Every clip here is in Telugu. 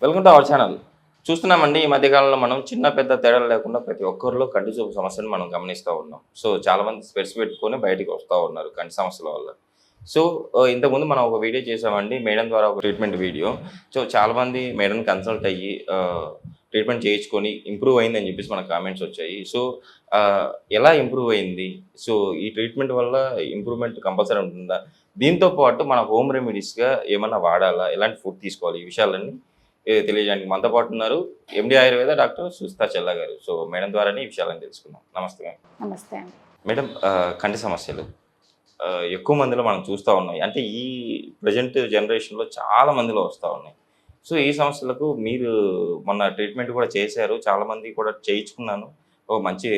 Welcome to our channel. చూస్తున్నామండి ఈ మధ్య కాలంలో మనం చిన్న పెద్ద తేడాలు లేకుండా ప్రతి ఒక్కరిలో కంటి చూపు సమస్యను మనం గమనిస్తూ ఉన్నాం. సో చాలామంది స్పెట్స్ పెట్టుకొని బయటికి వస్తూ ఉన్నారు కంటి సమస్యల వల్ల. సో ఇంతకుముందు మనం ఒక వీడియో చేసామండి మేడం ద్వారా ఒక ట్రీట్మెంట్ వీడియో. సో చాలామంది మేడంని కన్సల్ట్ అయ్యి ట్రీట్మెంట్ చేయించుకొని ఇంప్రూవ్ అయిందని చెప్పేసి మనకు కామెంట్స్ వచ్చాయి. సో ఎలా ఇంప్రూవ్ అయింది? సో ఈ ట్రీట్మెంట్ వల్ల ఇంప్రూవ్మెంట్ కంపల్సరీ ఉంటుందా? దీంతో పాటు మన హోమ్ రెమెడీస్గా ఏమన్నా వాడాలా? ఎలాంటి ఫుడ్ తీసుకోవాలి? ఈ విషయాలన్నీ తెలియజేయడానికి మనతో పాటు ఉన్నారు ఎండి ఆయుర్వేద డాక్టర్ సుస్తా చెల్లా గారు. సో మేడం ద్వారానే ఈ విషయాలను తెలుసుకుందాం. నమస్తే మేడం. నమస్తే అండి. మేడం, కంటి సమస్యలు ఎక్కువ మందిలో మనం చూస్తూ ఉన్నాయి. అంటే ఈ ప్రజెంట్ జనరేషన్లో చాలా మందిలో వస్తూ ఉన్నాయి. సో ఈ సమస్యలకు మీరు మొన్న ట్రీట్మెంట్ కూడా చేశారు, చాలామంది కూడా చేయించుకున్నాను, ఒక మంచి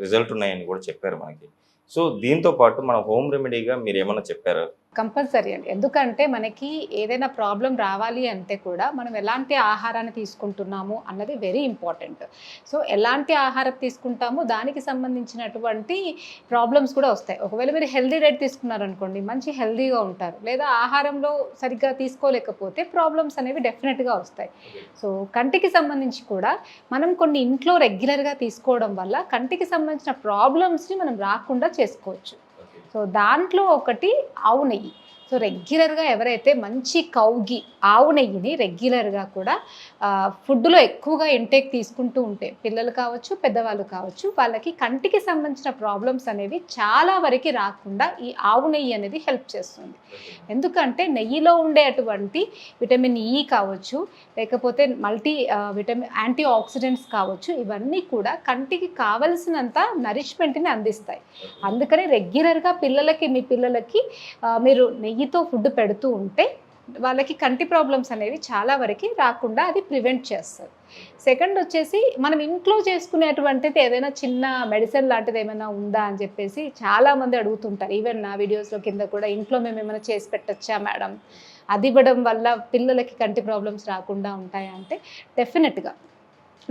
రిజల్ట్ ఉన్నాయని కూడా చెప్పారు మనకి. సో దీంతో పాటు మన హోమ్ రెమెడీగా మీరు ఏమన్నా చెప్పారా? కంపల్సరీ అండి. ఎందుకంటే మనకి ఏదైనా ప్రాబ్లం రావాలి అంటే కూడా మనం ఎలాంటి ఆహారాన్ని తీసుకుంటున్నాము అన్నది వెరీ ఇంపార్టెంట్. సో ఎలాంటి ఆహారం తీసుకుంటామో దానికి సంబంధించినటువంటి ప్రాబ్లమ్స్ కూడా వస్తాయి. ఒకవేళ మీరు హెల్దీ డైట్ తీసుకున్నారనుకోండి, మంచి హెల్దీగా ఉంటారు. లేదా ఆహారంలో సరిగ్గా తీసుకోలేకపోతే ప్రాబ్లమ్స్ అనేవి డెఫినెట్గా వస్తాయి. సో కంటికి సంబంధించి కూడా మనం కొన్ని ఇంట్లో రెగ్యులర్గా తీసుకోవడం వల్ల కంటికి సంబంధించిన ప్రాబ్లమ్స్ని మనం రాకుండా చేసుకోవచ్చు. సో దాంట్లో ఒకటి ఆవు నెయ్యి. సో రెగ్యులర్గా ఎవరైతే మంచి కౌగి ఆవు నెయ్యిని రెగ్యులర్గా కూడా ఫుడ్లో ఎక్కువగా ఇంటేక్ తీసుకుంటూ ఉంటే, పిల్లలు కావచ్చు పెద్దవాళ్ళు కావచ్చు, వాళ్ళకి కంటికి సంబంధించిన ప్రాబ్లమ్స్ అనేవి చాలా వరకు రాకుండా ఈ ఆవు నెయ్యి అనేది హెల్ప్ చేస్తుంది. ఎందుకంటే నెయ్యిలో ఉండేటువంటి విటమిన్ ఈ కావచ్చు, లేకపోతే యాంటీ ఆక్సిడెంట్స్ కావచ్చు, ఇవన్నీ కూడా కంటికి కావలసినంత నరిష్మెంట్ని అందిస్తాయి. అందుకని రెగ్యులర్గా మీ పిల్లలకి మీరు నెయ్యితో ఫుడ్ పెడుతూ ఉంటే వాళ్ళకి కంటి ప్రాబ్లమ్స్ అనేవి చాలా వరకు రాకుండా అది ప్రివెంట్ చేస్తుంది. సెకండ్ వచ్చేసి మనం ఇంట్లో చేసుకునేటువంటిది ఏదైనా చిన్న మెడిసిన్ లాంటిది ఏమైనా ఉందా అని చెప్పేసి చాలామంది అడుగుతుంటారు. ఈవెన్ నా వీడియోస్లో కింద కూడా ఇంట్లో మేము ఏమైనా చేసి పెట్టచ్చా మేడం, అది ఇవ్వడం వల్ల పిల్లలకి కంటి ప్రాబ్లమ్స్ రాకుండా ఉంటాయా అంటే డెఫినెట్గా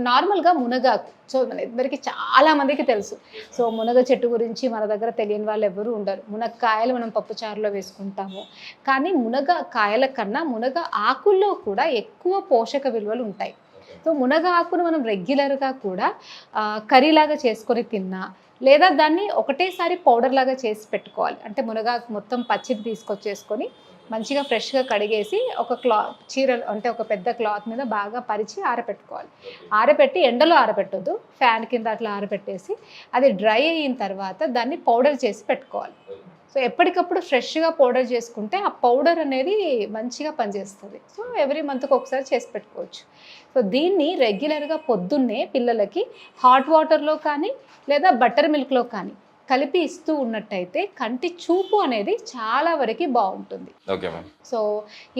నార్మల్గా మునగాకు. సో మన ఇద్దరికి చాలామందికి తెలుసు. సో మునగ చెట్టు గురించి మన దగ్గర తెలియని వాళ్ళు ఎవరు ఉండరు. మునక్కాయలు మనం పప్పుచారులో వేసుకుంటాము, కానీ మునగ కాయల కన్నా మునగ ఆకుల్లో కూడా ఎక్కువ పోషక విలువలు ఉంటాయి. సో మునగ ఆకును మనం రెగ్యులర్గా కూడా కర్రీలాగా చేసుకొని తిన్నా, లేదా దాన్ని ఒకటేసారి పౌడర్ లాగా చేసి పెట్టుకోవాలి. అంటే మునగాకు మొత్తం పచ్చిది తీసుకొచ్చేసుకొని మంచిగా ఫ్రెష్గా కడిగేసి ఒక ఒక పెద్ద క్లాత్ మీద బాగా పరిచి ఆరబెట్టుకోవాలి. ఆరబెట్టి ఎండలో ఆరబెట్టొద్దు, ఫ్యాన్ కింద అట్లా ఆరబెట్టేసి అది డ్రై అయిన తర్వాత దాన్ని పౌడర్ చేసి పెట్టుకోవాలి. సో ఎప్పటికప్పుడు ఫ్రెష్గా పౌడర్ చేసుకుంటే ఆ పౌడర్ అనేది మంచిగా పనిచేస్తుంది. సో ఎవ్రీ మంత్కి ఒకసారి చేసి పెట్టుకోవచ్చు. సో దీన్ని రెగ్యులర్గా పొద్దున్నే పిల్లలకి హాట్ వాటర్లో కానీ లేదా బటర్ మిల్క్లో కానీ కలిపి ఇస్తూ ఉన్నట్టయితే కంటి చూపు అనేది చాలా వరకు బాగుంటుంది. Okay ma'am. సో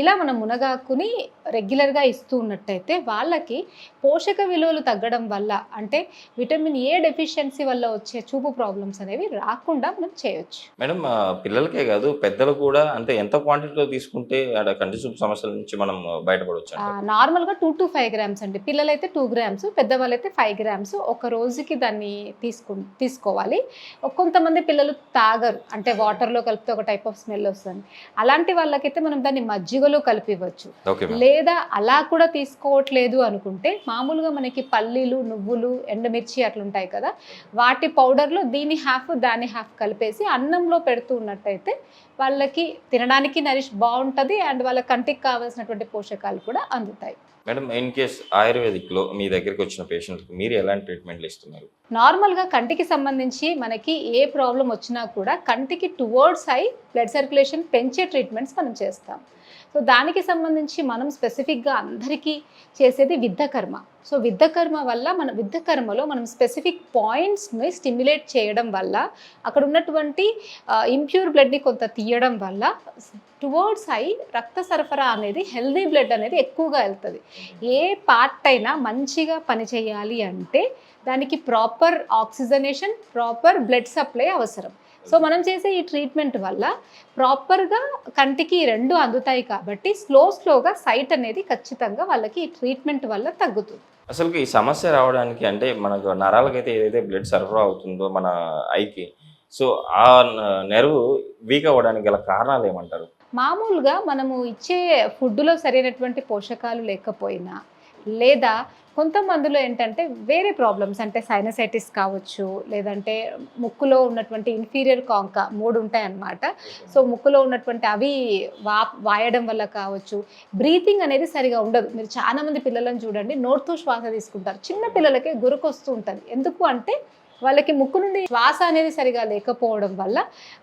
ఇలా మనం మునగాకుని రెగ్యులర్గా ఇస్తూ ఉన్నట్టయితే వాళ్ళకి పోషక విలువలు తగ్గడం వల్ల, అంటే విటమిన్ ఏ డెఫిషియన్సీ వల్ల వచ్చే చూపు ప్రాబ్లమ్స్ అనేవి రాకుండా మనం చేయొచ్చు. మేడం, పిల్లలకే కాదు పెద్దలు కూడా అంటే ఎంత క్వాంటిటీలో తీసుకుంటే కంటి చూపు సమస్యల నుంచి మనం బయటపడవచ్చు? నార్మల్గా 2 to 5 grams అండి. పిల్లలైతే 2 grams, పెద్దవాళ్ళైతే 5 grams ఒక రోజుకి దాన్ని తీసుకోవాలి. కొంతమంది పిల్లలు తాగరు, అంటే వాటర్లో కలిపితే ఒక టైప్ ఆఫ్ స్మెల్ వస్తుంది. అలాంటి వాళ్ళకైతే మనం దాన్ని మజ్జిగలో కలిపి ఇవ్వచ్చు. లేదా అలా కూడా తీసుకోవట్లేదు అనుకుంటే మామూలుగా మనకి పల్లీలు, నువ్వులు, ఎండుమిర్చి అట్లుంటాయి కదా, వాటి పౌడర్లో దీని హాఫ్ దాని హాఫ్ కలిపేసి అన్నంలో పెడుతూ ఉన్నట్టయితే వాళ్ళకి తినడానికి బాగుంటుంది అండ్ వాళ్ళ కంటికి కావాల్సినటువంటి పోషకాలు కూడా అందుతాయి. మేడం, ఇన్ కేస్ ఆయుర్వేదిక్లో మీ దగ్గరికి వచ్చిన పేషెంట్కి మీరు ఎలాంటి ట్రీట్మెంట్లు ఇస్తున్నారు? నార్మల్గా కంటికి సంబంధించి మనకి ఏ ప్రాబ్లం వచ్చినా కూడా కంటికి టువర్డ్స్ బ్లడ్ సర్క్యులేషన్ పెంచే ట్రీట్మెంట్స్ మనం చేస్తాం. సో దానికి సంబంధించి మనం స్పెసిఫిక్గా అందరికీ చేసేది విద్ధకర్మ. సో విద్ధకర్మలో మనం స్పెసిఫిక్ పాయింట్స్ని స్టిమ్యులేట్ చేయడం వల్ల అక్కడ ఉన్నటువంటి ఇంప్యూర్ బ్లడ్ని కొంత తీయడం వల్ల టువర్డ్స్ రక్త సరఫరా అనేది, హెల్దీ బ్లడ్ అనేది ఎక్కువగా వెళ్తుంది. ఏ పార్ట్ అయినా మంచిగా పనిచేయాలి అంటే దానికి proper oxygenation, proper blood supply అవసరం. సో మనం చేసే ఈ ట్రీట్మెంట్ వల్ల ప్రాపర్గా కంటికి 2 అందుతాయి కాబట్టి స్లోగా సైట్ అనేది ఖచ్చితంగా వాళ్ళకి ఈ ట్రీట్మెంట్ వల్ల తగ్గుతుంది. అసలు ఈ సమస్య రావడానికి అంటే మనకు నరాలకైతే ఏదైతే బ్లడ్ సరఫరా అవుతుందో మన ఐకి, సో ఆ నెర్వ్ వీక్ అవ్వడానికి గల కారణాలు ఏమంటారు? మామూలుగా మనము ఇచ్చే ఫుడ్లో సరైనటువంటి పోషకాలు లేకపోయినా, లేదా కొంతమందిలో ఏంటంటే వేరే ప్రాబ్లమ్స్ అంటే సైనసైటిస్ కావచ్చు, లేదంటే ముక్కులో ఉన్నటువంటి ఇన్ఫీరియర్ కాంక 3 ఉంటాయన్నమాట. సో ముక్కులో ఉన్నటువంటి అవి వాయడం వల్ల కావచ్చు, బ్రీతింగ్ అనేది సరిగా ఉండదు. మీరు చాలా మంది పిల్లలను చూడండి, నోటితో శ్వాస తీసుకుంటారు. చిన్న పిల్లలకే గురకొస్తూ ఉంటుంది. ఎందుకు అంటే వాళ్ళకి ముక్కు నుండి శ్వాస అనేది సరిగా లేకపోవడం వల్ల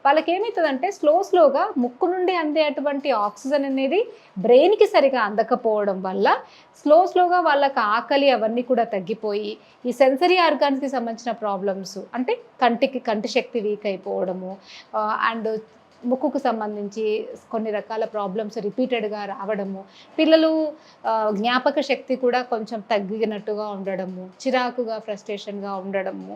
వాళ్ళకి ఏమవుతుందంటే స్లోగా ముక్కు నుండి అందేటువంటి ఆక్సిజన్ అనేది బ్రెయిన్కి సరిగా అందకపోవడం వల్ల స్లోగా వాళ్ళకి ఆకలి అవన్నీ కూడా తగ్గిపోయి ఈ సెన్సరీ ఆర్గాన్స్కి సంబంధించిన ప్రాబ్లమ్స్ అంటే కంటి శక్తి వీక్ అయిపోవడము అండ్ ముక్కుకు సంబంధించి కొన్ని రకాల ప్రాబ్లమ్స్ రిపీటెడ్గా రావడము, పిల్లలు జ్ఞాపక శక్తి కూడా కొంచెం తగ్గినట్టుగా ఉండడము, చిరాకుగా ఫ్రస్ట్రేషన్గా ఉండడము,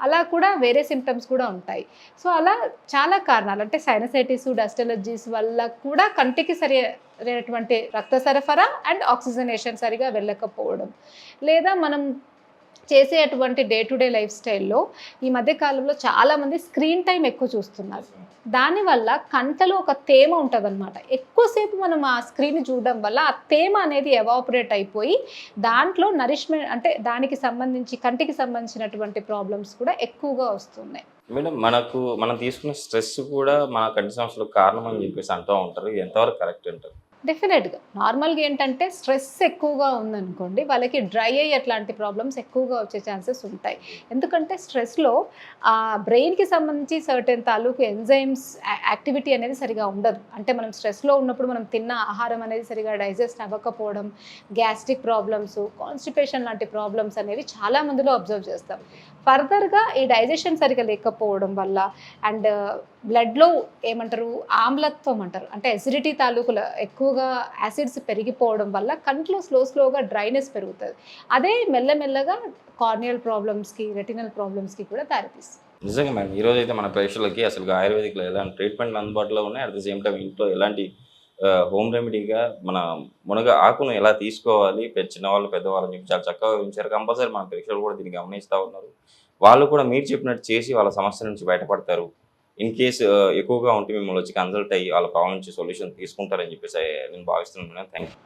అలా కూడా వేరే సిమ్టమ్స్ కూడా ఉంటాయి. సో అలా చాలా కారణాలు అంటే సైనసైటిస్, డస్ట్ ఎలర్జీస్ వల్ల కూడా కంటికి సరైనటువంటి రక్త సరఫరా అండ్ ఆక్సిజనేషన్ సరిగా వెళ్ళకపోవడం, లేదా మనం చేసేటువంటి డే టు డే లైఫ్ స్టైల్లో ఈ మధ్య కాలంలో చాలామంది స్క్రీన్ టైం ఎక్కువ చూస్తున్నారు. దానివల్ల కంటలో ఒక తేమ ఉంటుంది అనమాట. ఎక్కువసేపు మనం ఆ స్క్రీన్ చూడడం వల్ల ఆ తేమ అనేది ఎవాపరేట్ అయిపోయి దాంట్లో నరిష్మెంట్ అంటే దానికి సంబంధించి కంటికి సంబంధించినటువంటి ప్రాబ్లమ్స్ కూడా ఎక్కువగా వస్తున్నాయి. మేడం మనం తీసుకున్న స్ట్రెస్ కూడా మన కంటి సమస్యలకు కారణం అని చెప్పేసి అంటూ ఉంటారు. ఎంతవరకు కరెక్ట్ అంటారు? డెఫినెట్గా నార్మల్గా ఏంటంటే స్ట్రెస్ ఎక్కువగా ఉందనుకోండి, వాళ్ళకి డ్రై ఐ అట్లాంటి ప్రాబ్లమ్స్ ఎక్కువగా వచ్చే ఛాన్సెస్ ఉంటాయి. ఎందుకంటే స్ట్రెస్లో బ్రెయిన్కి సంబంధించి సర్టెన్ తాలూకు ఎంజైమ్స్ యాక్టివిటీ అనేది సరిగా ఉండదు. అంటే మనం స్ట్రెస్లో ఉన్నప్పుడు మనం తిన్న ఆహారం అనేది సరిగా డైజెస్ట్ అవ్వకపోవడం, గ్యాస్ట్రిక్ ప్రాబ్లమ్స్, కాన్స్టిపేషన్ లాంటి ప్రాబ్లమ్స్ అనేవి చాలా మందిలో అబ్జర్వ్ చేస్తాం. ఫర్దర్గా ఈ డైజెషన్ సరిగా లేకపోవడం వల్ల అండ్ బ్లడ్లో ఏమంటారు ఆమ్లత్వం అంటారు, అంటే అసిడిటీ తాలూకుల ఎక్కువగా యాసిడ్స్ పెరిగిపోవడం వల్ల కంట్లో స్లోగా డ్రైనెస్ పెరుగుతుంది. అదే మెల్లమెల్లగా కార్నియల్ ప్రాబ్లమ్స్కి, రెటినల్ ప్రాబ్లమ్స్కి కూడా దారితీస్తుంది. నిజంగా మేడం, ఈరోజు అయితే మన ప్రేక్షకులకి అసలు ఆయుర్వేదిక్లో ఎలాంటి ట్రీట్మెంట్లు అందుబాటులో ఉన్నాయి, అట్ ద సేమ్ టైం ఇంట్లో ఎలాంటి హోమ్ రెమెడీగా మన మునగ ఆకును ఎలా తీసుకోవాలి, చిన్నవాళ్ళు పెద్దవాళ్ళని చెప్పి చాలా చక్కగా వివరించారు. కంపల్సరీ మన ప్రేక్షకులు కూడా దీన్ని గమనిస్తూ ఉన్నారు. వాళ్ళు కూడా మీరు చెప్పినట్టు చేసి వాళ్ళ సమస్య నుంచి బయటపడతారు. ఇన్ కేసు ఎక్కువగా ఉంటే మిమ్మల్ని వచ్చి కన్సల్ట్ అయ్యి వాళ్ళ ప్రాబ్లం నుంచి సొల్యూషన్ తీసుకుంటారని చెప్పేసి నేను భావిస్తున్నాను. Thank you.